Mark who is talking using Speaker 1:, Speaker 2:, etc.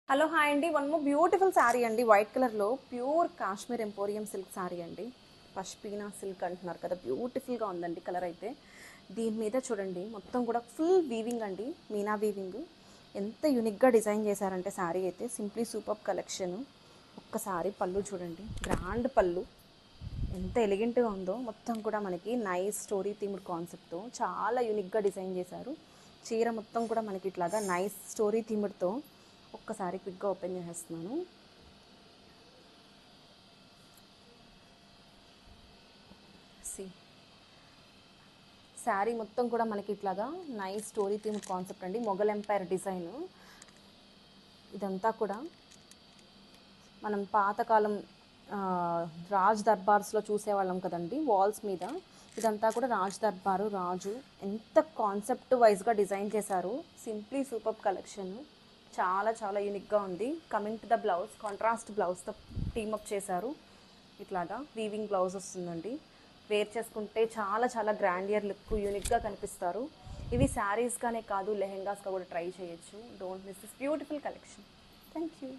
Speaker 1: Hello hi అండి. One more beautiful sari అండి, white కలర్లో pure Kashmir emporium silk sari అండి. పష్మీనా సిల్క్ అంటున్నారు కదా, బ్యూటిఫుల్గా ఉందండి కలర్ అయితే. దీని మీద చూడండి మొత్తం కూడా ఫుల్ వీవింగ్ అండి, మీనా వీవింగ్. ఎంత యూనిక్గా డిజైన్ చేశారంటే శారీ అయితే సింప్లీ సూపర్ కలెక్షన్. ఒక్కసారి పళ్ళు చూడండి, గ్రాండ్ పళ్ళు ఎంత ఎలిగెంట్గా ఉందో. మొత్తం కూడా మనకి నైస్ స్టోరీ థీమ్డ్ కాన్సెప్ట్తో చాలా యూనిక్గా డిజైన్ చేశారు. చీర మొత్తం కూడా మనకి ఇట్లాగా నైస్ స్టోరీ థీమ్డ్తో. ఒక్కసారి క్విక్గా ఓపెన్ చేసేస్తున్నాను. సి శారీ మొత్తం కూడా మనకి ఇట్లాగా నైస్ స్టోరీ థీమ్ కాన్సెప్ట్ అండి, మొఘల్ ఎంపైర్ డిజైన్. ఇదంతా కూడా మనం పాతకాలం రాజ్ దర్బార్స్లో చూసేవాళ్ళం కదండి వాల్స్ మీద. ఇదంతా కూడా రాజ్ దర్బారు, రాజు. ఎంత కాన్సెప్ట్ వైజ్గా డిజైన్ చేశారు. Simply super collection. చాలా చాలా యూనిక్గా ఉంది. Coming to the blouse, contrast బ్లౌజ్తో టీమప్ చేశారు. ఇట్లాగా వీవింగ్ బ్లౌజ్ వస్తుందండి. వేర్ చేసుకుంటే చాలా చాలా గ్రాండియర్ లుక్, యూనిక్గా కనిపిస్తారు. ఇవి శారీస్గానే కాదు, లెహెంగాస్గా కూడా ట్రై చేయొచ్చు. Don't miss this beautiful collection. Thank you.